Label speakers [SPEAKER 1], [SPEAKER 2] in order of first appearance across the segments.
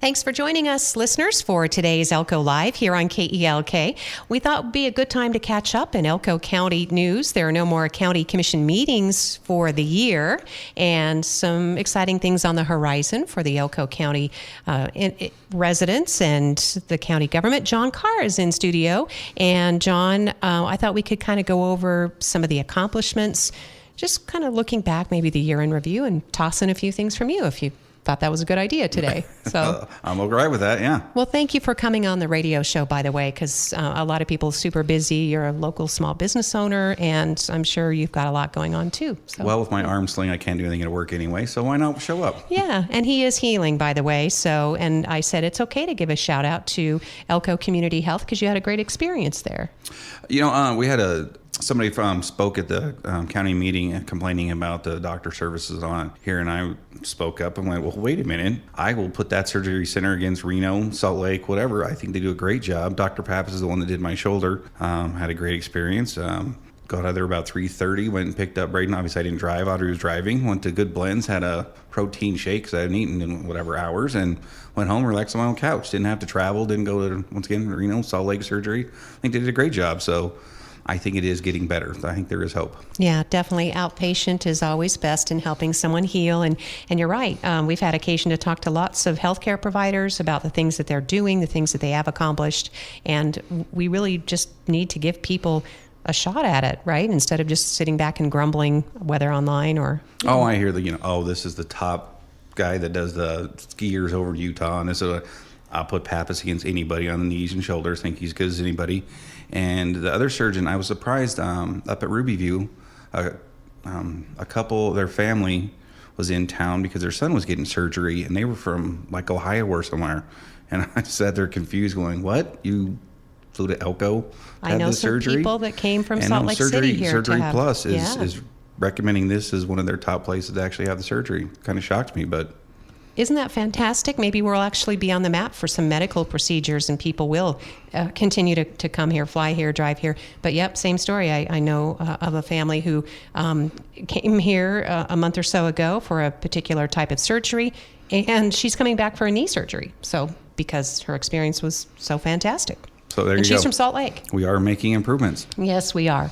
[SPEAKER 1] Thanks for joining us, listeners, for today's Elko Live here on KELK. We thought it would be a good time to catch up in Elko County news. There are no more county commission meetings for the year, and some exciting things on the horizon for the Elko County residents and the county government. John Karr is in studio, and John, I thought we could kind of go over some of the accomplishments, just kind of looking back, maybe the year in review, and toss in a few things from you if you thought that was a good idea today. So
[SPEAKER 2] I'm all right with that, yeah.
[SPEAKER 1] Well, thank you for coming on the radio show, by the way, because a lot of people are super busy. You're a local small business owner, and I'm sure you've got a lot going on too. So.
[SPEAKER 2] Well, with my arm sling, I can't do anything at work anyway, so why not show up?
[SPEAKER 1] Yeah, and he is healing, by the way. So, and I said it's okay to give a shout out to Elko Community Health because you had a great experience there.
[SPEAKER 2] You know, we had somebody spoke at the county meeting complaining about the doctor services on here, and I spoke up and went, well, wait a minute. I will put that surgery center against Reno, Salt Lake, whatever. I think they do a great job. Dr. Pappas is the one that did my shoulder. Had a great experience. Got out there about 3:30, went and picked up Braden. Obviously, I didn't drive. Audrey was driving. Went to Good Blends, had a protein shake because I hadn't eaten in whatever hours, and went home, relaxed on my own couch. Didn't have to travel. Didn't go to, once again, Reno, Salt Lake surgery. I think they did a great job. So I think it is getting better. I think there is hope.
[SPEAKER 1] Yeah, definitely. Outpatient is always best in helping someone heal. And you're right. We've had occasion to talk to lots of healthcare providers about the things that they're doing, the things that they have accomplished. And we really just need to give people a shot at it, right? Instead of just sitting back and grumbling, whether online or...
[SPEAKER 2] Oh, I hear this is the top guy that does the skiers over Utah. And this is I'll put Pappas against anybody on the knees and shoulders. Think he's good as anybody. And the other surgeon, I was surprised up at Rubyview, a couple, their family was in town because their son was getting surgery, and they were from like Ohio or somewhere. And I sat there confused going, what? You flew to Elko to have this surgery?
[SPEAKER 1] I know some people that came from Salt Lake City here
[SPEAKER 2] Surgery
[SPEAKER 1] to have,
[SPEAKER 2] Plus is recommending this as one of their top places to actually have the surgery. Kind of shocked me, but...
[SPEAKER 1] Isn't that fantastic? Maybe we'll actually be on the map for some medical procedures, and people will continue to come here, fly here, drive here. But yep, same story. I know of a family who came here a month or so ago for a particular type of surgery, and she's coming back for a knee surgery. So because her experience was so fantastic.
[SPEAKER 2] So there you go.
[SPEAKER 1] And she's from Salt Lake.
[SPEAKER 2] We are making improvements.
[SPEAKER 1] Yes, we are.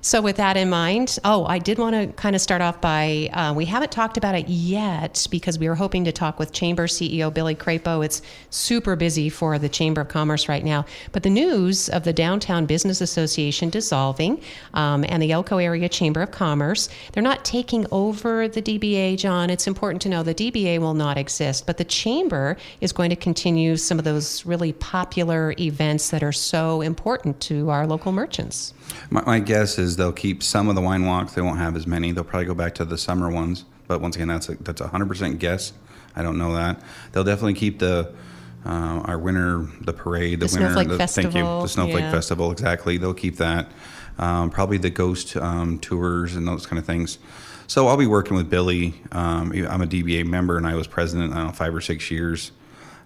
[SPEAKER 1] So with that in mind, I did want to kind of start off by, we haven't talked about it yet because we were hoping to talk with Chamber CEO Billy Crapo. It's super busy for the Chamber of Commerce right now. But the news of the Downtown Business Association dissolving and the Elko Area Chamber of Commerce, they're not taking over the DBA, John. It's important to know the DBA will not exist, but the Chamber is going to continue some of those really popular events that are so important to our local merchants.
[SPEAKER 2] My guess is they'll keep some of the wine walks. They won't have as many. They'll probably go back to the summer ones. But once again, that's a 100% guess. I don't know that. They'll definitely keep our winter, the parade,
[SPEAKER 1] the Snowflake Festival.
[SPEAKER 2] Thank you, the Snowflake Festival, exactly. They'll keep that. Probably the ghost tours and those kind of things. So I'll be working with Billy. I'm a DBA member, and I was president, 5 or 6 years.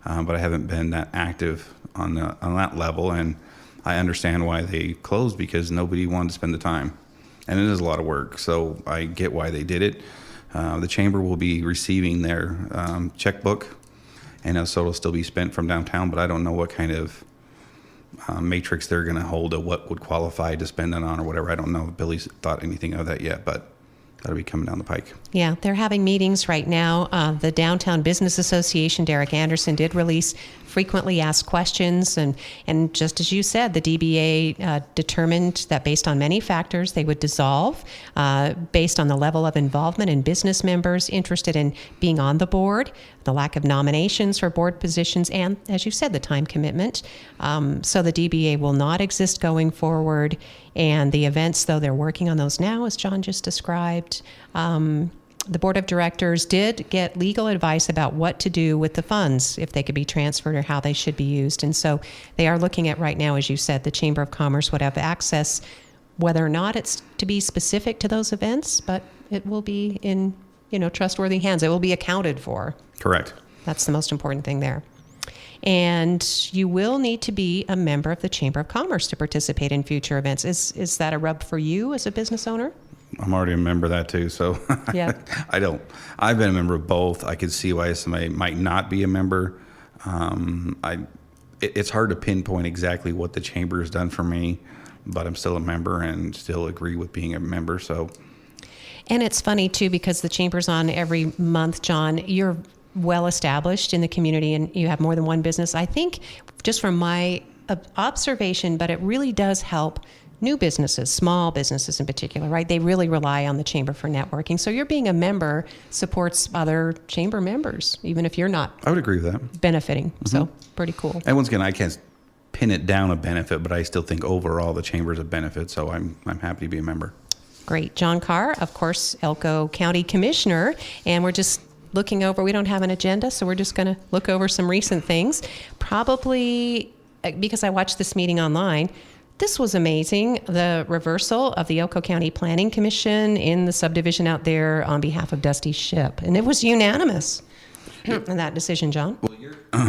[SPEAKER 2] But I haven't been that active on that level. And I understand why they closed because nobody wanted to spend the time. And it is a lot of work, so I get why they did it. The Chamber will be receiving their checkbook, and so it'll still be spent from downtown, but I don't know what kind of matrix they're going to hold of what would qualify to spend it on or whatever. I don't know if Billy's thought anything of that yet, but that'll be coming down the pike.
[SPEAKER 1] Yeah, they're having meetings right now. The Downtown Business Association, Derek Anderson, did release frequently asked questions. And just as you said, the DBA determined that based on many factors, they would dissolve based on the level of involvement in business members interested in being on the board, the lack of nominations for board positions, and, as you said, the time commitment. So the DBA will not exist going forward. And the events, though, they're working on those now, as John just described. The board of directors did get legal advice about what to do with the funds, if they could be transferred or how they should be used. And so they are looking at right now, as you said, the Chamber of Commerce would have access, whether or not it's to be specific to those events, but it will be in, trustworthy hands. It will be accounted for.
[SPEAKER 2] Correct.
[SPEAKER 1] That's the most important thing there. And you will need to be a member of the Chamber of Commerce to participate in future events. Is that a rub for you as a business owner?
[SPEAKER 2] I'm already a member of that too, so
[SPEAKER 1] yeah.
[SPEAKER 2] I've been a member of both. I could see why somebody might not be a member. It's hard to pinpoint exactly what the chamber has done for me, but I'm still a member and still agree with being a member. So,
[SPEAKER 1] And it's funny too, because the chamber's on every month, John. You're well established in the community and you have more than one business. I think just from my observation, but it really does help new businesses, small businesses in particular, right? They really rely on the chamber for networking. So you're being a member supports other chamber members, even if you're not.
[SPEAKER 2] I would agree with that.
[SPEAKER 1] Benefiting. So pretty cool.
[SPEAKER 2] And once again, I can't pin it down a benefit, but I still think overall the chamber's a benefit. So I'm happy to be a member.
[SPEAKER 1] Great. John Karr, of course, Elko County Commissioner. And we're just looking over, we don't have an agenda, so we're just going to look over some recent things. Probably because I watched this meeting online, this was amazing. The reversal of the Elko County Planning Commission in the subdivision out there on behalf of Dusty Ship. And it was unanimous in that decision, John.
[SPEAKER 2] Well,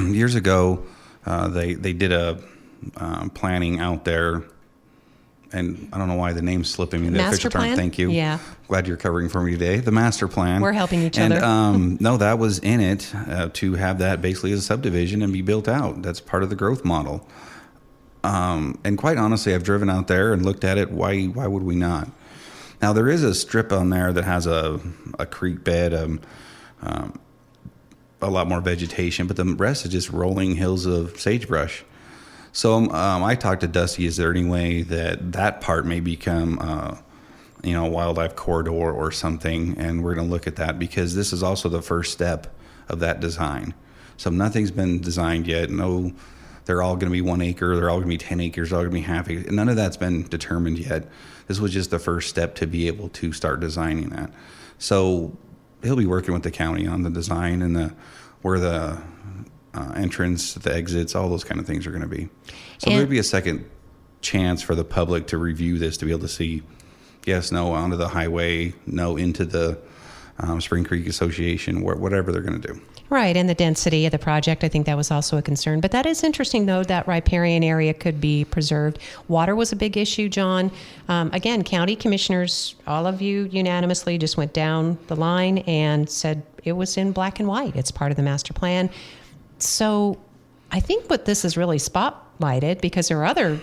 [SPEAKER 2] years ago, they did a planning out there, and I don't know why the name's slipping me. The
[SPEAKER 1] Master
[SPEAKER 2] official term.
[SPEAKER 1] plan?
[SPEAKER 2] Thank you.
[SPEAKER 1] Yeah.
[SPEAKER 2] Glad you're covering for me today. The master plan.
[SPEAKER 1] We're helping each
[SPEAKER 2] and,
[SPEAKER 1] other.
[SPEAKER 2] No, that was in it to have that basically as a subdivision and be built out. That's part of the growth model. And quite honestly, I've driven out there and looked at it. Why would we not? Now, there is a strip on there that has a creek bed, a lot more vegetation, but the rest is just rolling hills of sagebrush. So I talked to Dusty, is there any way that part may become a wildlife corridor or something? And we're going to look at that because this is also the first step of that design. So nothing's been designed yet. No, they're all going to be 1 acre. They're all going to be 10 acres. They're all going to be half acre. None of that's been determined yet. This was just the first step to be able to start designing that. So he'll be working with the county on the design and where the entrance, the exits, all those kind of things are going to be. So there'd be a second chance for the public to review this, to be able to see yes, no, onto the highway, no, into the Spring Creek Association, whatever they're going to do.
[SPEAKER 1] Right, and the density of the project, I think that was also a concern. But that is interesting, though, that riparian area could be preserved. Water was a big issue, John. Again, county commissioners, all of you unanimously just went down the line and said it was in black and white. It's part of the master plan. So I think what this is really spotlighted, because there are other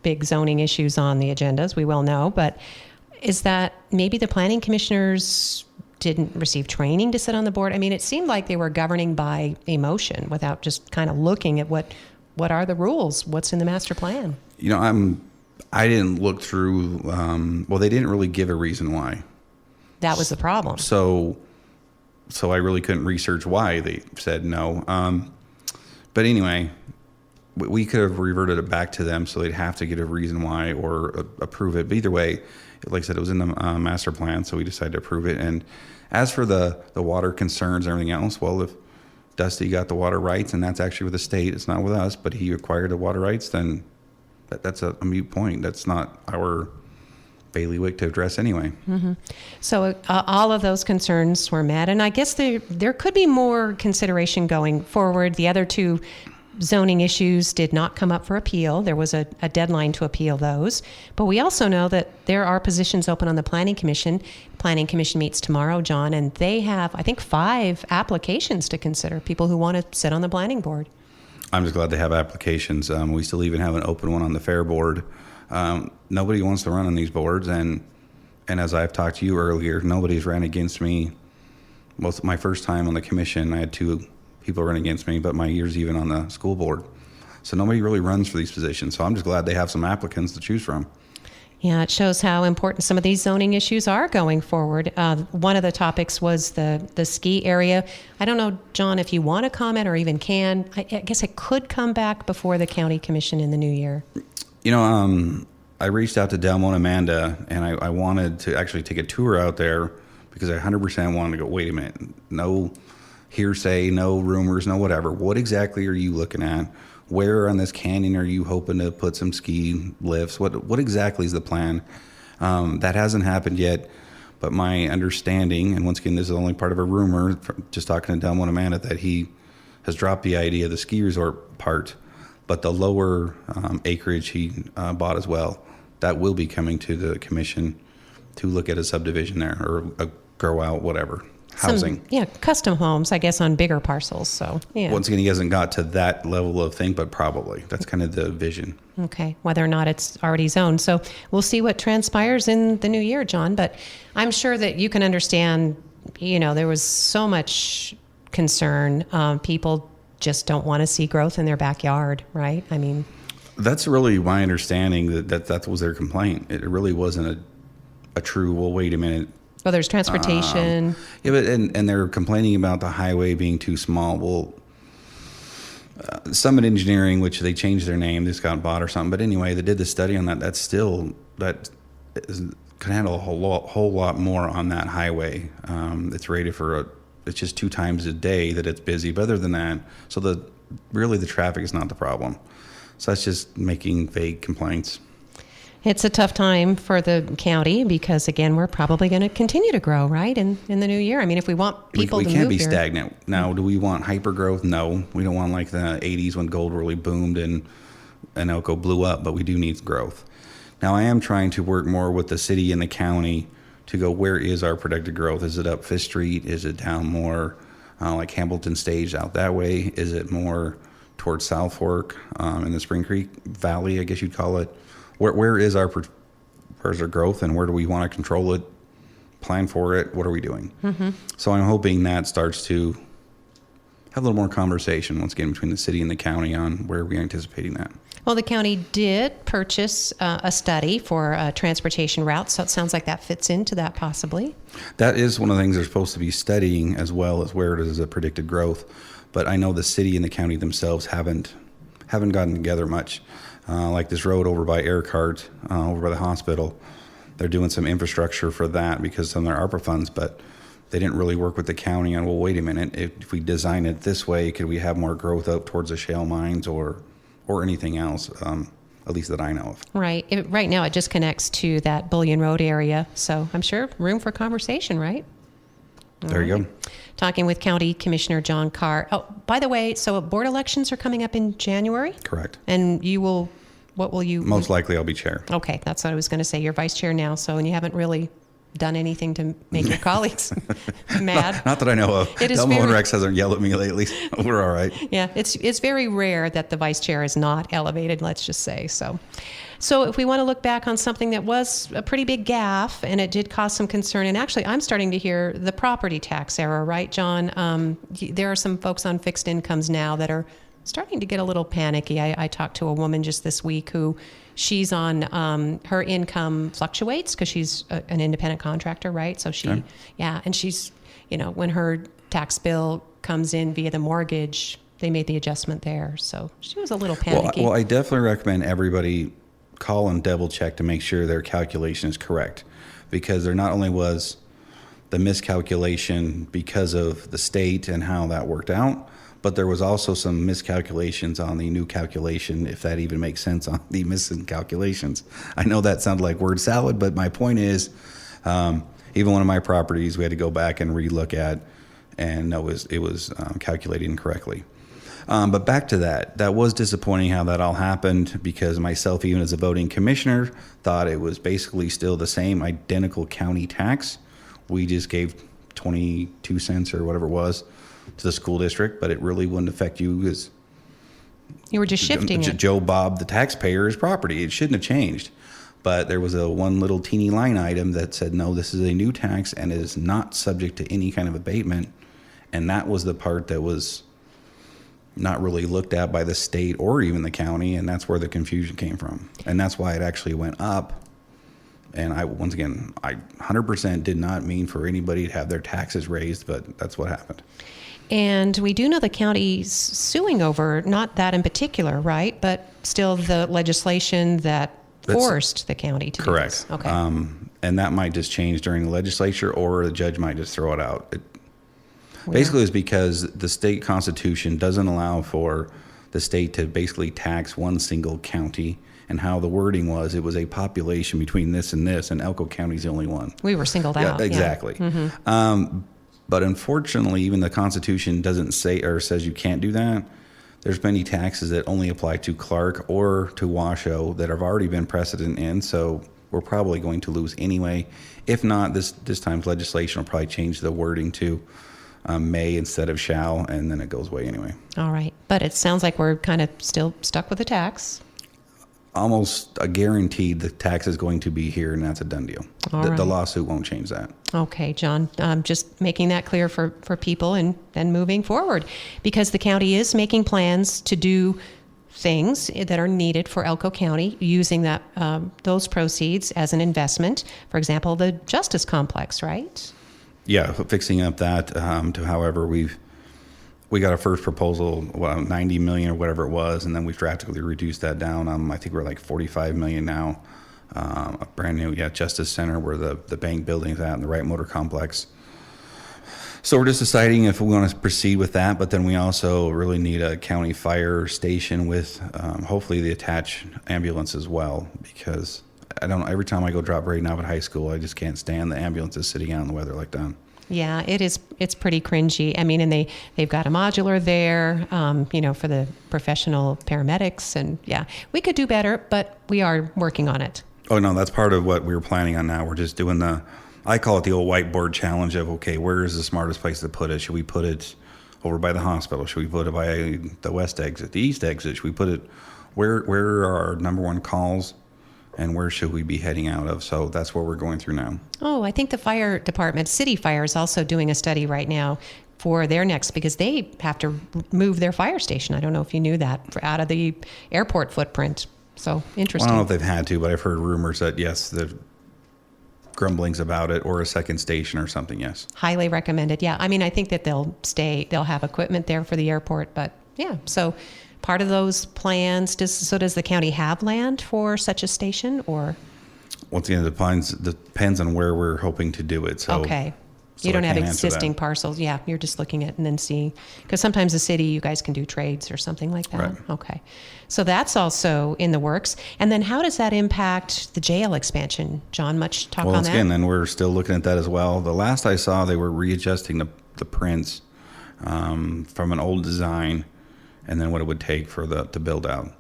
[SPEAKER 1] big zoning issues on the agenda, as we well know, but is that maybe the planning commissioners didn't receive training to sit on the board. I mean, it seemed like they were governing by emotion without just kind of looking at what are the rules, what's in the master plan.
[SPEAKER 2] I didn't look through. They didn't really give a reason why.
[SPEAKER 1] That was the problem.
[SPEAKER 2] So I really couldn't research why they said no. But anyway, we could have reverted it back to them, so they'd have to get a reason why or approve it. But either way, like I said, it was in the master plan, so we decided to approve it. And as for the water concerns and everything else, well, if Dusty got the water rights, and that's actually with the state, it's not with us, but he acquired the water rights, then that's a moot point. That's not our bailiwick to address anyway.
[SPEAKER 1] Mm-hmm. So all of those concerns were met, and I guess there could be more consideration going forward. The other two zoning issues did not come up for appeal. There was a deadline to appeal those. But we also know that there are positions open on the Planning Commission. Planning Commission meets tomorrow, John, and they have, I think, 5 applications to consider, people who want to sit on the planning board.
[SPEAKER 2] I'm just glad they have applications. We still even have an open one on the fair board. Nobody wants to run on these boards, and as I've talked to you earlier, nobody's ran against me. Well, my first time on the commission, I had 2 people run against me, but my years even on the school board. So nobody really runs for these positions. So I'm just glad they have some applicants to choose from.
[SPEAKER 1] Yeah, it shows how important some of these zoning issues are going forward. One of the topics was the ski area. I don't know, John, if you want to comment or even can. I guess it could come back before the county commission in the new year.
[SPEAKER 2] I reached out to Delmo and Amanda, and I wanted to actually take a tour out there because I 100% wanted to go, wait a minute, no hearsay, no rumors, no whatever. What exactly are you looking at? Where on this canyon are you hoping to put some ski lifts? What exactly is the plan? That hasn't happened yet, but my understanding, and once again, this is only part of a rumor, just talking to Delmo and Amanda, that he has dropped the idea of the ski resort part, but the lower acreage he bought as well, that will be coming to the commission to look at a subdivision there or a grow out, whatever. housing.
[SPEAKER 1] Custom homes, I guess, on bigger parcels. So, yeah.
[SPEAKER 2] Once again, he hasn't got to that level of thing, but probably. That's kind of the vision.
[SPEAKER 1] Okay, whether or not it's already zoned. So we'll see what transpires in the new year, John. But I'm sure that you can understand, there was so much concern. People just don't want to see growth in their backyard, right? I mean...
[SPEAKER 2] That's really my understanding that was their complaint. It really wasn't a true, well, wait a minute.
[SPEAKER 1] Well, there's transportation.
[SPEAKER 2] Yeah, but and they're complaining about the highway being too small. Well, Summit Engineering, which they changed their name, this got bought or something. But anyway, they did the study on that. Can handle a whole lot more on that highway. It's rated for it's just 2 times a day that it's busy. But other than that, so the traffic is not the problem. So that's just making vague complaints.
[SPEAKER 1] It's a tough time for the county because, again, we're probably going to continue to grow, right, in the new year. I mean, if we want people to move here. We can't be
[SPEAKER 2] stagnant. Now, do we want hyper growth? No. We don't want like the 80s when gold really boomed and Elko blew up, but we do need growth. Now, I am trying to work more with the city and the county to go, where is our predicted growth? Is it up Fifth Street? Is it down more like Hamilton Stage out that way? Is it more towards South Fork in the Spring Creek Valley, I guess you'd call it? Where's our growth, and where do we want to control it, plan for it? What are we doing? Mm-hmm. So I'm hoping that starts to have a little more conversation once again between the city and the county on where we're anticipating that.
[SPEAKER 1] Well, the county did purchase a study for transportation routes, so it sounds like that fits into that possibly. That
[SPEAKER 2] is one of the things they're supposed to be studying, as well as where it is a predicted growth. But I know the city and the county themselves haven't gotten together much. Like this road over by Aircart, over by the hospital, they're doing some infrastructure for that because of their ARPA funds, but they didn't really work with the county on, well, wait a minute, if we design it this way, could we have more growth up towards the shale mines or anything else, at least that I know of.
[SPEAKER 1] Right. Right now it just connects to that Bullion Road area, so I'm sure room for conversation, right?
[SPEAKER 2] There you go.
[SPEAKER 1] Talking with County Commissioner John Karr. Oh, by the way, so board elections are coming up in January?
[SPEAKER 2] Correct.
[SPEAKER 1] And what will you...
[SPEAKER 2] Most likely I'll be chair.
[SPEAKER 1] Okay, that's what I was going to say. You're vice chair now, and you haven't really done anything to make your colleagues mad.
[SPEAKER 2] Not that I know of. Delmo and Rex hasn't yelled at me lately. We're all right.
[SPEAKER 1] Yeah, it's very rare that the vice chair is not elevated, let's just say. So if we want to look back on something that was a pretty big gaffe and it did cause some concern, and actually I'm starting to hear the property tax error, right, John? There are some folks on fixed incomes now that are starting to get a little panicky. I talked to a woman just this week who she's on, her income fluctuates because she's an independent contractor, right? So and she's, when her tax bill comes in via the mortgage, they made the adjustment there. So she was a little panicky.
[SPEAKER 2] Well, I definitely recommend everybody call and double check to make sure their calculation is correct, because there not only was the miscalculation because of the state and how that worked out, but there was also some miscalculations on the new calculation, if that even makes sense, on the missing calculations. I know that sounded like word salad, but my point is, even one of my properties we had to go back and relook at, and it was calculated incorrectly. But back to that was disappointing how that all happened, because myself, even as a voting commissioner, thought it was basically still the same identical county tax. We just gave 22 cents or whatever it was to the school district, but it really wouldn't affect you, because
[SPEAKER 1] you were just shifting it.
[SPEAKER 2] Joe Bob, the taxpayer's property. It shouldn't have changed. But there was one little teeny line item that said, no, this is a new tax and it is not subject to any kind of abatement. And that was the part that was not really looked at by the state or even the county, and that's where the confusion came from. And that's why it actually went up. And I 100% did not mean for anybody to have their taxes raised, but that's what happened.
[SPEAKER 1] And we do know the county's suing over, not that in particular, right? But still the legislation that forced the county to
[SPEAKER 2] correct.
[SPEAKER 1] do this. Okay.
[SPEAKER 2] And that might just change during the legislature, or the judge might just throw it out. Basically, it's because the state constitution doesn't allow for the state to basically tax one single county. And how the wording was, it was a population between this, and Elko County's the only one.
[SPEAKER 1] We were singled out.
[SPEAKER 2] Yeah, exactly. Yeah. Mm-hmm. But unfortunately, even the Constitution doesn't say or says you can't do that. There's many taxes that only apply to Clark or to Washoe that have already been precedent in. So we're probably going to lose anyway. If not, this time's legislation will probably change the wording to may instead of shall, and then it goes away anyway.
[SPEAKER 1] All right. But it sounds like we're kind of still stuck with the tax.
[SPEAKER 2] Almost a guaranteed the tax is going to be here, and that's a done deal. The lawsuit won't change that.
[SPEAKER 1] Okay, John, just making that clear for people and then moving forward, because the county is making plans to do things that are needed for Elko County using that those proceeds as an investment. For example, the Justice Complex, right? Yeah,
[SPEAKER 2] fixing up that to however we got a first proposal, 90 million or whatever it was, and then we've drastically reduced that down. I think we're like 45 million now. A brand new, Justice Center where the bank building is at and the Wright Motor Complex. So we're just deciding if we want to proceed with that, but then we also really need a county fire station with hopefully the attached ambulance as well, because I don't know, every time I go drop Braden off at high school, I just can't stand the ambulances sitting out in the weather like that.
[SPEAKER 1] Yeah, it is. It's pretty cringy. I mean, and they've got a modular there, for the professional paramedics, and we could do better, but we are working on it.
[SPEAKER 2] Oh no, that's part of what we were planning on now. We're just doing I call it the old whiteboard challenge of, okay, where is the smartest place to put it? Should we put it over by the hospital? Should we put it by the west exit, the east exit? Should we put it, where are our number one calls? And where should we be heading out of? So that's what we're going through now.
[SPEAKER 1] Oh, I think the fire department, City Fire, is also doing a study right now for their next, because they have to move their fire station. I don't know if you knew that, out of the airport footprint. So interesting.
[SPEAKER 2] Well, I don't know if they've had to, but I've heard rumors that yes, the grumblings about it, or a second station or something. Yes.
[SPEAKER 1] Highly recommended. Yeah. I mean, I think that they'll have equipment there for the airport, but so part of those plans, does the county have land for such a station, or?
[SPEAKER 2] Once again, it depends on where we're hoping to do it. So,
[SPEAKER 1] okay. You don't have existing parcels. Yeah, you're just looking at and then seeing, because sometimes the city, you guys can do trades or something like that.
[SPEAKER 2] Right.
[SPEAKER 1] Okay. So that's also in the works. And then how does that impact the jail expansion? John, much talk on that?
[SPEAKER 2] Well, again, and we're still looking at that as well. The last I saw, they were readjusting the prints from an old design, and then what it would take for to build out.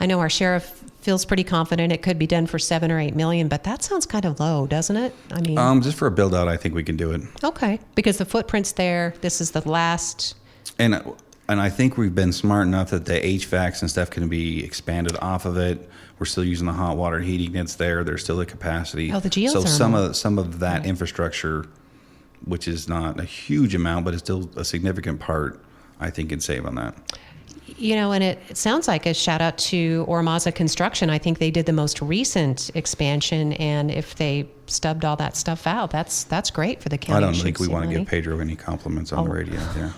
[SPEAKER 1] I know our sheriff feels pretty confident it could be done for 7 or 8 million, but that sounds kind of low, doesn't it? I mean,
[SPEAKER 2] just for a build out, I think we can do it.
[SPEAKER 1] Okay, because the footprint's there. This is the last.
[SPEAKER 2] And I think we've been smart enough that the HVACs and stuff can be expanded off of it. We're still using the hot water heating that's there. There's still a capacity.
[SPEAKER 1] Oh, the geothermal.
[SPEAKER 2] So some of that infrastructure, which is not a huge amount, but it's still a significant part, I think can save on that.
[SPEAKER 1] And it sounds like a shout out to Ormaza Construction. I think they did the most recent expansion, and if they stubbed all that stuff out, that's great for the county.
[SPEAKER 2] I don't think we want to give Pedro any compliments on the radio there.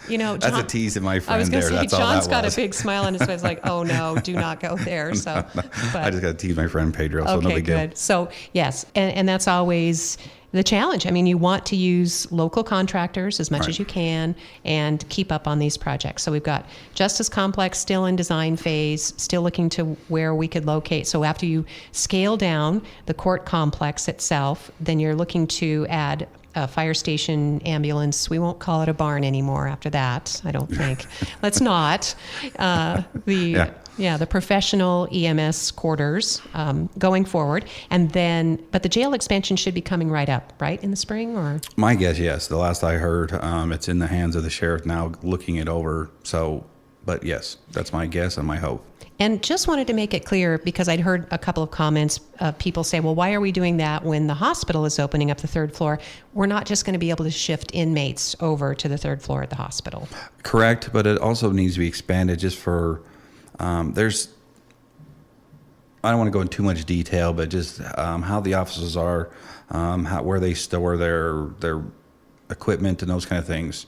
[SPEAKER 1] John,
[SPEAKER 2] that's a tease of my friend.
[SPEAKER 1] I was going to say,
[SPEAKER 2] that's
[SPEAKER 1] John's got a big smile on his face, like, oh no, do not go there.
[SPEAKER 2] No. But I just got to tease my friend Pedro, so
[SPEAKER 1] okay,
[SPEAKER 2] no big deal.
[SPEAKER 1] Good. So yes, and that's always the challenge. I mean, you want to use local contractors as much as you can and keep up on these projects. So we've got Justice Complex still in design phase, still looking to where we could locate. So after you scale down the court complex itself, then you're looking to add a fire station, ambulance. We won't call it a barn anymore after that, I don't think. Let's not. The professional EMS quarters going forward. And then, but the jail expansion should be coming right up, right, in the spring? Or
[SPEAKER 2] my guess, yes. The last I heard, it's in the hands of the sheriff now looking it over. So, but yes, that's my guess and my hope.
[SPEAKER 1] And just wanted to make it clear, because I'd heard a couple of comments, people say, well, why are we doing that when the hospital is opening up the third floor? We're not just going to be able to shift inmates over to the third floor at the hospital. Correct,
[SPEAKER 2] but it also needs to be expanded just for, I don't want to go into too much detail, but just how the offices are, where they store their equipment and those kind of things.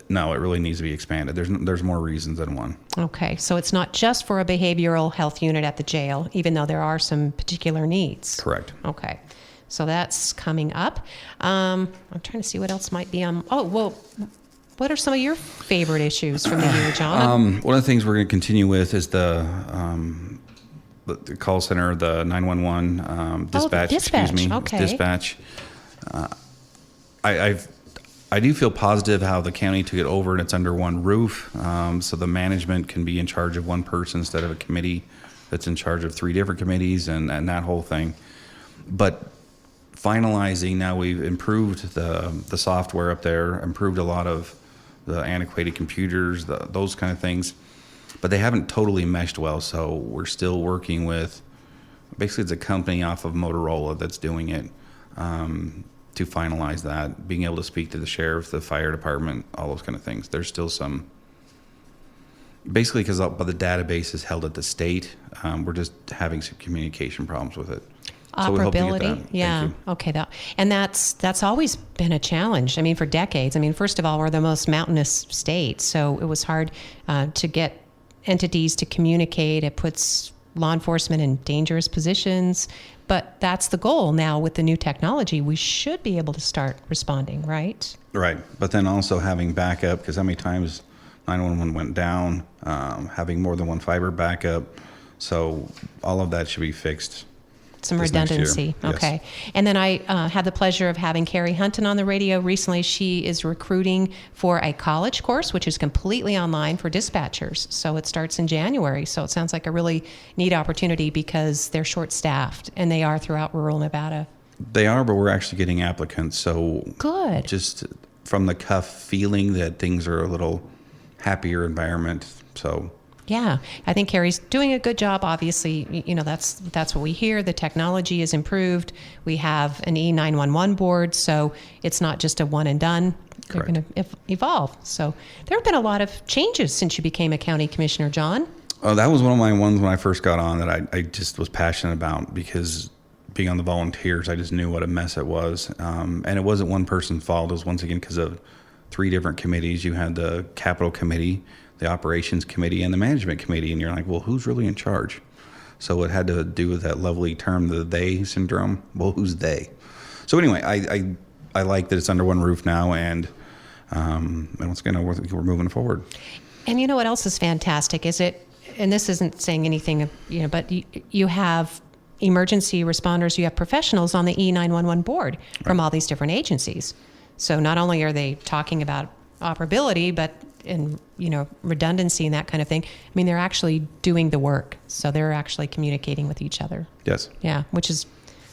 [SPEAKER 2] No, it really needs to be expanded. There's more reasons than one.
[SPEAKER 1] Okay, so it's not just for a behavioral health unit at the jail, even though there are some particular needs.
[SPEAKER 2] Correct.
[SPEAKER 1] Okay, so that's coming up. I'm trying to see what else might be on. Oh, well, what are some of your favorite issues from the year, John?
[SPEAKER 2] One of the things we're going to continue with is the call center, the 911 dispatch.
[SPEAKER 1] Dispatch.
[SPEAKER 2] Excuse me.
[SPEAKER 1] Okay.
[SPEAKER 2] Dispatch. I do feel positive how the county took it over and it's under one roof, so the management can be in charge of one person instead of a committee that's in charge of 3 different committees and that whole thing. But finalizing, now we've improved the software up there, improved a lot of the antiquated computers, those kind of things, but they haven't totally meshed well. So we're still working with, basically it's a company off of Motorola that's doing it, to finalize that, being able to speak to the sheriff, the fire department, all those kind of things. There's still some, basically because the database is held at the state, we're just having some communication problems with it. So we hope to get
[SPEAKER 1] Operability,
[SPEAKER 2] that.
[SPEAKER 1] yeah,
[SPEAKER 2] Thank you.
[SPEAKER 1] okay, and that's always been a challenge. I mean, for decades. I mean, first of all, we're the most mountainous state, so it was hard to get entities to communicate. It puts law enforcement in dangerous positions, but that's the goal now. With the new technology, we should be able to start responding, right?
[SPEAKER 2] Right, but then also having backup, because how many times 911 went down, having more than one fiber backup, so all of that should be fixed.
[SPEAKER 1] Some
[SPEAKER 2] this next year.
[SPEAKER 1] redundancy.
[SPEAKER 2] Yes.
[SPEAKER 1] Okay. And then I had the pleasure of having Carrie Hunton on the radio recently. She is recruiting for a college course, which is completely online for dispatchers. So it starts in January. So it sounds like a really neat opportunity because they're short-staffed, and they are throughout rural Nevada.
[SPEAKER 2] They are, but we're actually getting applicants. So
[SPEAKER 1] Good.
[SPEAKER 2] just from the cuff feeling that things are a little happier environment. So
[SPEAKER 1] Yeah, I think Carrie's doing a good job. Obviously, you know, that's what we hear. The technology is improved. We have an E911 board, so it's not just a one and done. They're
[SPEAKER 2] Correct.
[SPEAKER 1] going to evolve. So there have been a lot of changes since you became a county commissioner, John.
[SPEAKER 2] oh, that was one of my ones when I first got on that I just was passionate about, because being on the volunteers, I just knew what a mess it was. And it wasn't one person's fault. It was once again because of 3 different committees. You had the capital committee, the operations committee, and the management committee, and you're like, well, who's really in charge? So it had to do with that lovely term, the they syndrome. Well, who's they? So anyway, I like that it's under one roof now, and once again, we're moving forward.
[SPEAKER 1] And you know what else is fantastic? Is it, and this isn't saying anything, you know, but you have emergency responders, you have professionals on the E911 board from all these different agencies. So not only are they talking about operability, but in, you know, redundancy and that kind of thing. I mean, they're actually doing the work. So they're actually communicating with each other.
[SPEAKER 2] Yes.
[SPEAKER 1] Yeah,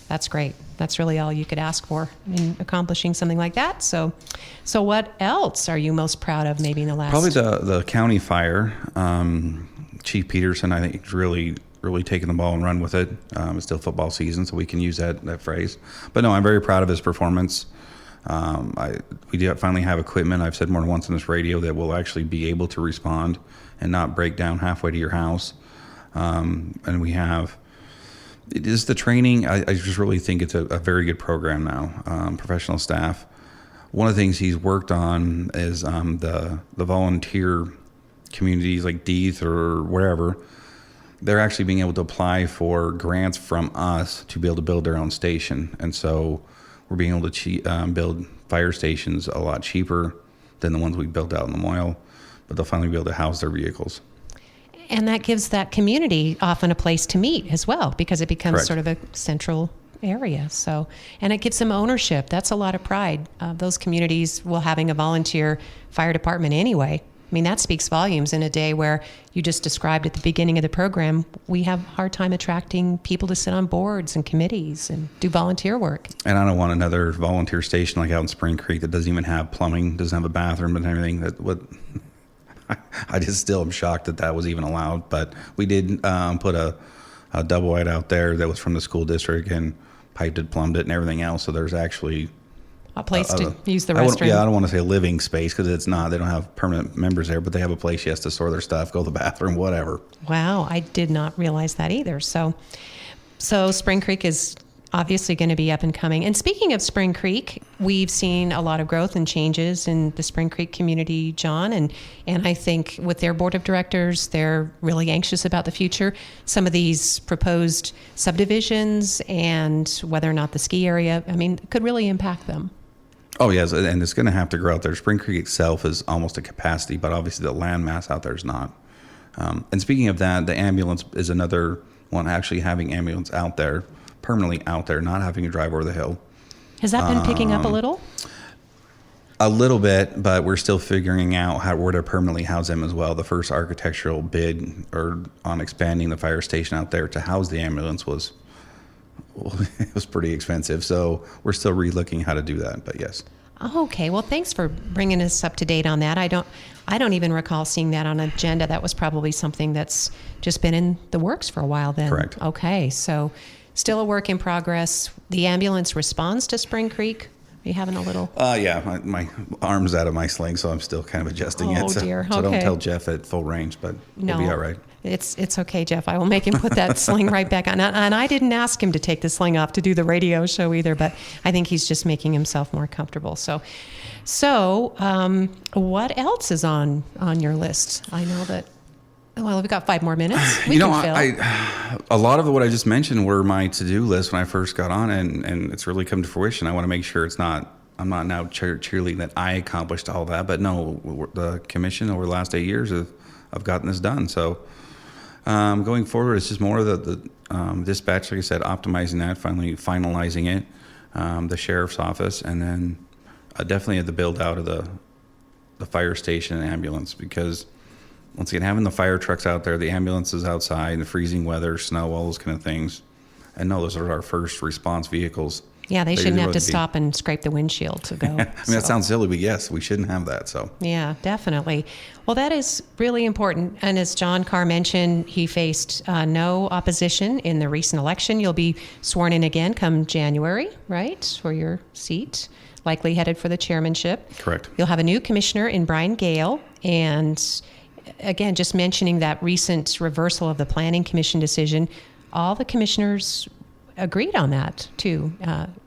[SPEAKER 1] that's great. That's really all you could ask for in accomplishing something like that. So what else are you most proud of maybe in the last?
[SPEAKER 2] Probably the county fire. Chief Peterson, I think, is really taking the ball and run with it. It's still football season, so we can use that phrase. But no, I'm very proud of his performance. We do finally have equipment. I've said more than once on this radio that will actually be able to respond and not break down halfway to your house. And we have, it is the training. I just really think it's a very good program now. Professional staff. One of the things he's worked on is the volunteer communities like Deeth or wherever. They're actually being able to apply for grants from us to be able to build their own station. And so we're being able to build fire stations a lot cheaper than the ones we built out in Lamoille, but they'll finally be able to house their vehicles.
[SPEAKER 1] And that gives that community often a place to meet as well, because it becomes
[SPEAKER 2] Correct.
[SPEAKER 1] sort of a central area. So, and it gives them ownership. That's a lot of pride. Those communities, well, having a volunteer fire department anyway. I mean, that speaks volumes in a day where you just described at the beginning of the program, we have a hard time attracting people to sit on boards and committees and do volunteer work.
[SPEAKER 2] And I don't want another volunteer station like out in Spring Creek that doesn't even have plumbing, doesn't have a bathroom and everything. I just still am shocked that was even allowed. But we did put a double wide out there that was from the school district and piped it, plumbed it, and everything else. So there's actually
[SPEAKER 1] A place to use the
[SPEAKER 2] I
[SPEAKER 1] restroom.
[SPEAKER 2] don't want to say a living space because it's not. They don't have permanent members there, but they have a place, yes, to store their stuff, go to the bathroom, whatever.
[SPEAKER 1] Wow, I did not realize that either. So Spring Creek is obviously going to be up and coming. And speaking of Spring Creek, we've seen a lot of growth and changes in the Spring Creek community, John. And I think with their board of directors, they're really anxious about the future. Some of these proposed subdivisions and whether or not the ski area, I mean, could really impact them.
[SPEAKER 2] Oh, yes, and it's going to have to grow out there. Spring Creek itself is almost a capacity, but obviously the land mass out there is not. And speaking of that, the ambulance is another one, actually having ambulance out there, permanently out there, not having to drive over the hill.
[SPEAKER 1] Has that been picking up a little?
[SPEAKER 2] A little bit, but we're still figuring out where to permanently house them as well. The first architectural bid on expanding the fire station out there to house the ambulance was it was pretty expensive. So we're still re-looking how to do that. But yes.
[SPEAKER 1] Okay. Well, thanks for bringing us up to date on that. I don't even recall seeing that on an agenda. That was probably something that's just been in the works for a while then.
[SPEAKER 2] Correct.
[SPEAKER 1] Okay. So still a work in progress. The ambulance responds to Spring Creek. Are you having a little?
[SPEAKER 2] Yeah, my arm's out of my sling, so I'm still kind of adjusting it.
[SPEAKER 1] Oh, dear.
[SPEAKER 2] So don't
[SPEAKER 1] Okay.
[SPEAKER 2] tell Jeff at full range, but
[SPEAKER 1] No,
[SPEAKER 2] we'll be all right.
[SPEAKER 1] It's okay, Jeff. I will make him put that sling right back on. And I didn't ask him to take the sling off to do the radio show either, but I think he's just making himself more comfortable. So what else is on your list? I know that. Well, we've got 5 more minutes. We can fill.
[SPEAKER 2] A lot of what I just mentioned were my to-do list when I first got on, and it's really come to fruition. I want to make sure I'm not now cheerleading that I accomplished all that, but no, the commission over the last 8 years have gotten this done. So going forward, it's just more of the dispatch, like I said, optimizing that, finally finalizing it, the sheriff's office, and then definitely the build out of the fire station and ambulance, because once again, having the fire trucks out there, the ambulances outside, the freezing weather, snow, all those kind of things. And no, those are our first response vehicles.
[SPEAKER 1] Yeah, they shouldn't have to stop and scrape the windshield to go.
[SPEAKER 2] That sounds silly, but yes, we shouldn't have that. So
[SPEAKER 1] yeah, definitely. Well, that is really important. And as John Karr mentioned, he faced no opposition in the recent election. You'll be sworn in again come January, right, for your seat, likely headed for the chairmanship.
[SPEAKER 2] Correct.
[SPEAKER 1] You'll have a new commissioner in Brian Gale, and again, just mentioning that recent reversal of the Planning Commission decision, all the commissioners agreed on that too.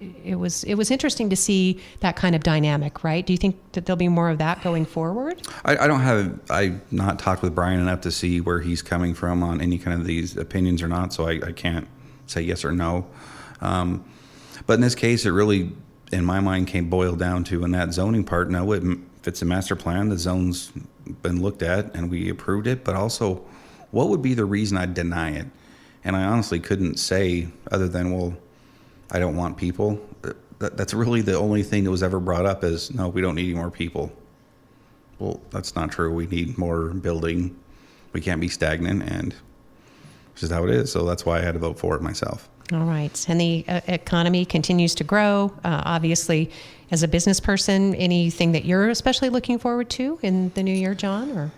[SPEAKER 1] It was interesting to see that kind of dynamic, right? Do you think that there'll be more of that going forward?
[SPEAKER 2] I've not talked with Brian enough to see where he's coming from on any kind of these opinions or not, so I can't say yes or no. But in this case, it really, in my mind, boiled down to in that zoning part. No, if it's a master plan, the zone's been looked at and we approved it, but also what would be the reason I'd deny it? And I honestly couldn't say other than, well, I don't want people. That's really the only thing that was ever brought up is, no, we don't need any more people. Well, that's not true. We need more building. We can't be stagnant, and which is how it is. So that's why I had to vote for it myself.
[SPEAKER 1] All right. And the economy continues to grow. Obviously, as a business person, anything that you're especially looking forward to in the new year, John? Or?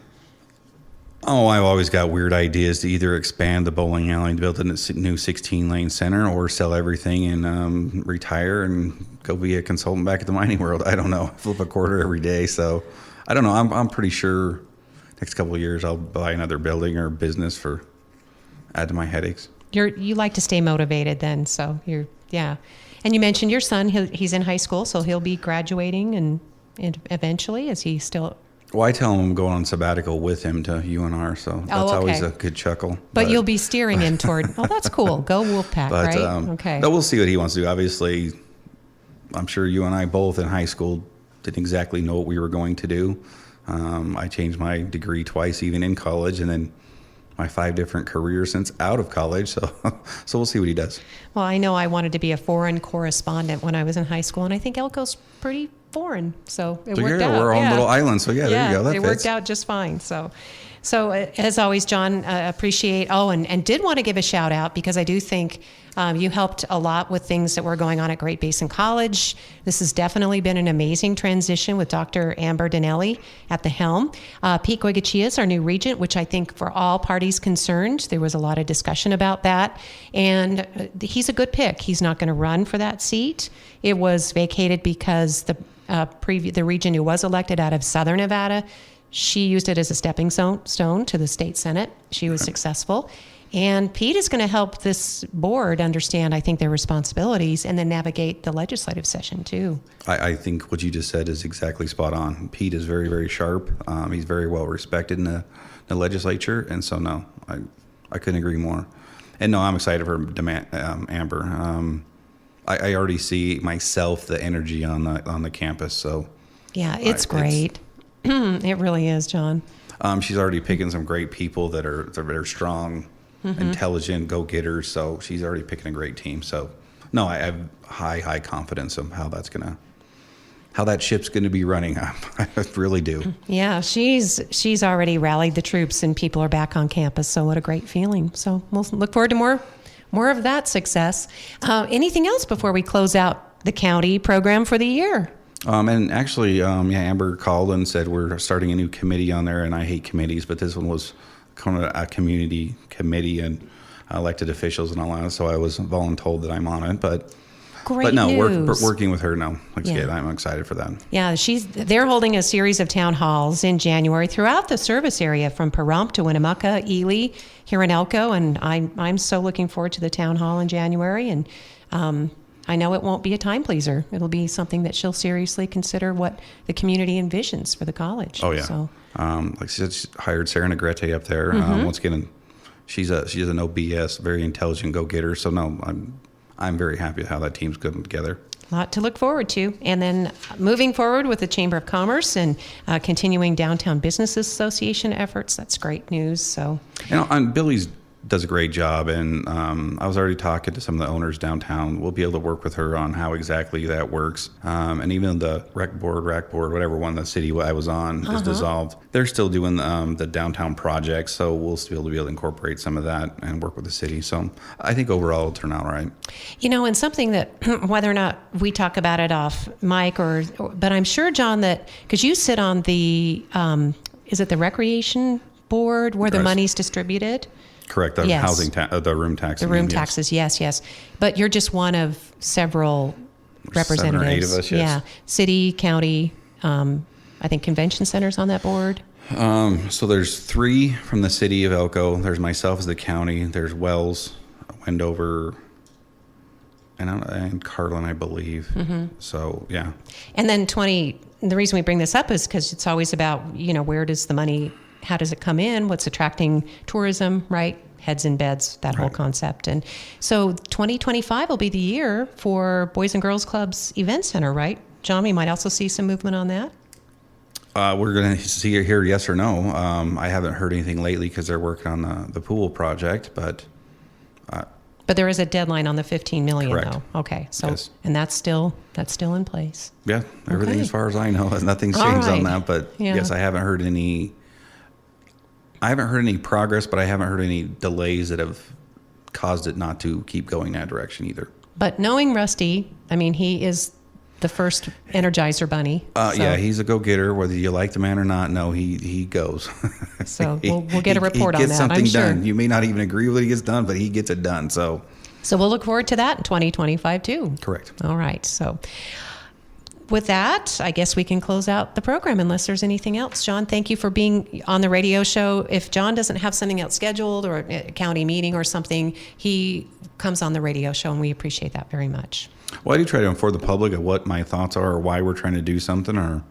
[SPEAKER 2] Oh, I've always got weird ideas to either expand the bowling alley and build a new 16-lane center, or sell everything and retire and go be a consultant back at the mining world. I don't know. Flip a quarter every day. So I don't know. I'm pretty sure next couple of years I'll buy another building or business for add to my headaches.
[SPEAKER 1] You like to stay motivated then, so yeah. And you mentioned your son, he's in high school, so he'll be graduating and eventually, is he still?
[SPEAKER 2] Well, I tell him I'm going on sabbatical with him to UNR, so that's always a good chuckle.
[SPEAKER 1] But you'll be steering him toward, oh, that's cool. Go Wolfpack, right? Okay.
[SPEAKER 2] No, we'll see what he wants to do. Obviously, I'm sure you and I both in high school didn't exactly know what we were going to do. I changed my degree twice, even in college, and then my 5 different careers since out of college. So we'll see what he does.
[SPEAKER 1] Well, I know I wanted to be a foreign correspondent when I was in high school, and I think Elko's pretty foreign, so it worked out.
[SPEAKER 2] We're on a little island, so there you go. That
[SPEAKER 1] it
[SPEAKER 2] fits.
[SPEAKER 1] worked out just fine. So as always, John, appreciate. Oh, and did want to give a shout out because I do think you helped a lot with things that were going on at Great Basin College. This has definitely been an amazing transition with Dr. Amber Dinelli at the helm. Pete Goigachia is our new regent, which I think for all parties concerned, there was a lot of discussion about that. And he's a good pick. He's not going to run for that seat. It was vacated because the regent who was elected out of Southern Nevada, she used it as a stepping stone to the state Senate. She was successful. And Pete is going to help this board understand, I think, their responsibilities and then navigate the legislative session, too.
[SPEAKER 2] I think what you just said is exactly spot on. Pete is very, very sharp. He's very well respected in the legislature. And so, no, I couldn't agree more. And, no, I'm excited for Amber. I already see myself, the energy on the campus. So
[SPEAKER 1] yeah, it's great. It really is, John.
[SPEAKER 2] She's already picking some great people that are strong, intelligent, go-getters. So she's already picking a great team. So no, I have high confidence of how how that ship's going to be running. I really do.
[SPEAKER 1] Yeah, she's already rallied the troops and people are back on campus. So what a great feeling. So we'll look forward to more of that success. Anything else before we close out the county program for the year?
[SPEAKER 2] And actually, Amber called and said we're starting a new committee on there, and I hate committees, but this one was kind of a community committee and elected officials and all that. So I was voluntold that I'm on it, but no,
[SPEAKER 1] news.
[SPEAKER 2] Working with her now. Looks good. I'm excited for that.
[SPEAKER 1] Yeah, they're holding a series of town halls in January throughout the service area from Pahrump to Winnemucca, Ely, here in Elko, and I'm so looking forward to the town hall in January. And I know it won't be a time pleaser. It'll be something that she'll seriously consider what the community envisions for the college.
[SPEAKER 2] Oh yeah.
[SPEAKER 1] So,
[SPEAKER 2] like I said, she hired Sarah Negrete up there. Once again, she's a no BS, very intelligent go-getter. So no, I'm very happy with how that team's coming together.
[SPEAKER 1] A lot to look forward to. And then moving forward with the Chamber of Commerce and continuing Downtown Business Association efforts. That's great news. So,
[SPEAKER 2] and Billy's does a great job, and I was already talking to some of the owners downtown. We'll be able to work with her on how exactly that works. And even the rack board, whatever one the city I was on is dissolved. They're still doing the downtown project, so we'll still be able to incorporate some of that and work with the city. So I think overall it'll turn out all right.
[SPEAKER 1] And something that whether or not we talk about it off mic but I'm sure, John, that because you sit on the is it the recreation board where the money's distributed?
[SPEAKER 2] Correct. The housing, the room tax.
[SPEAKER 1] The room taxes, yes. But you're just one of several representatives.
[SPEAKER 2] 7 or 8 of us, yes.
[SPEAKER 1] Yeah. City, county, I think convention centers on that board.
[SPEAKER 2] So there's 3 from the city of Elko. There's myself as the county. There's Wells, Wendover, and Carlin, I believe. So, yeah.
[SPEAKER 1] And then the reason we bring this up is because it's always about, where does the money, how does it come in? What's attracting tourism, right? Heads in beds, that whole concept. And so 2025 will be the year for Boys and Girls Club's Event Center, right? John, we might also see some movement on that.
[SPEAKER 2] We're going to see it here, yes or no. I haven't heard anything lately because they're working on the pool project, but
[SPEAKER 1] there is a deadline on the $15 million,
[SPEAKER 2] correct.
[SPEAKER 1] Though. Okay, so
[SPEAKER 2] yes.
[SPEAKER 1] And that's still in place.
[SPEAKER 2] Yeah, everything as far as I know, nothing's changed on that. But yes, I haven't heard any. I haven't heard any progress, but I haven't heard any delays that have caused it not to keep going that direction either.
[SPEAKER 1] But knowing Rusty, I mean, he is the first Energizer Bunny.
[SPEAKER 2] Yeah, he's a go-getter. Whether you like the man or not, no, he goes.
[SPEAKER 1] So we'll get a report on that.
[SPEAKER 2] He gets something
[SPEAKER 1] I'm sure.
[SPEAKER 2] done. You may not even agree with what he gets done, but he gets it done. So
[SPEAKER 1] we'll look forward to that in 2025 too.
[SPEAKER 2] Correct.
[SPEAKER 1] All right. So with that, I guess we can close out the program unless there's anything else. John, thank you for being on the radio show. If John doesn't have something else scheduled or a county meeting or something, he comes on the radio show, and we appreciate that very much.
[SPEAKER 2] Well, I do try to inform the public of what my thoughts are or why we're trying to do something. And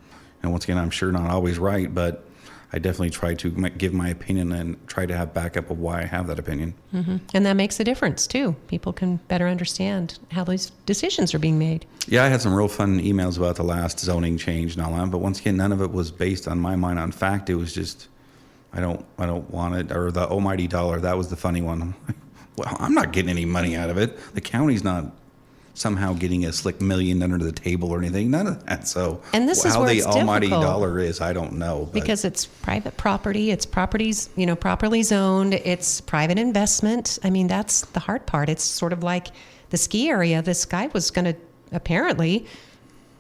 [SPEAKER 2] once again, I'm sure not always right, but I definitely try to give my opinion and try to have backup of why I have that opinion.
[SPEAKER 1] Mm-hmm. And that makes a difference, too. People can better understand how these decisions are being made.
[SPEAKER 2] Yeah, I had some real fun emails about the last zoning change and all that, but once again, none of it was based on my mind on fact. It was just, I don't want it, or the almighty dollar. That was the funny one. Well, I'm not getting any money out of it. The county's not somehow getting a slick million under the table or anything. None of that. So
[SPEAKER 1] and this is
[SPEAKER 2] how
[SPEAKER 1] where
[SPEAKER 2] the
[SPEAKER 1] it's
[SPEAKER 2] almighty
[SPEAKER 1] difficult.
[SPEAKER 2] dollar is, I don't know.
[SPEAKER 1] Because it's private property. It's properties, properly zoned. It's private investment. I mean, that's the hard part. It's sort of like the ski area. This guy was going to apparently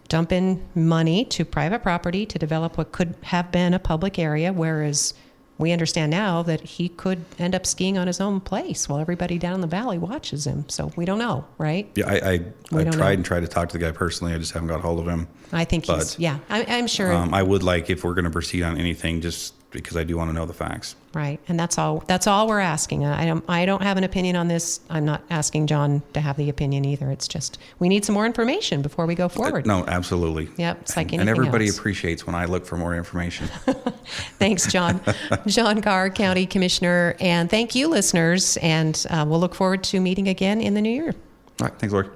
[SPEAKER 1] dump in money to private property to develop what could have been a public area, whereas we understand now that he could end up skiing on his own place while everybody down in the valley watches him. So we don't know, right?
[SPEAKER 2] Yeah, I tried to talk to the guy personally. I just haven't got hold of him.
[SPEAKER 1] I think I'm sure.
[SPEAKER 2] I would like, if we're going to proceed on anything, just because I do want to know the facts.
[SPEAKER 1] Right, and that's all we're asking. I don't have an opinion on this. I'm not asking John to have the opinion either. It's just we need some more information before we go forward.
[SPEAKER 2] No, absolutely.
[SPEAKER 1] Yep, it's like anything
[SPEAKER 2] and everybody
[SPEAKER 1] else.
[SPEAKER 2] Appreciates when I look for more information.
[SPEAKER 1] Thanks, John. John Karr, County Commissioner, and thank you, listeners. And we'll look forward to meeting again in the new year.
[SPEAKER 2] All right, thanks, Lori.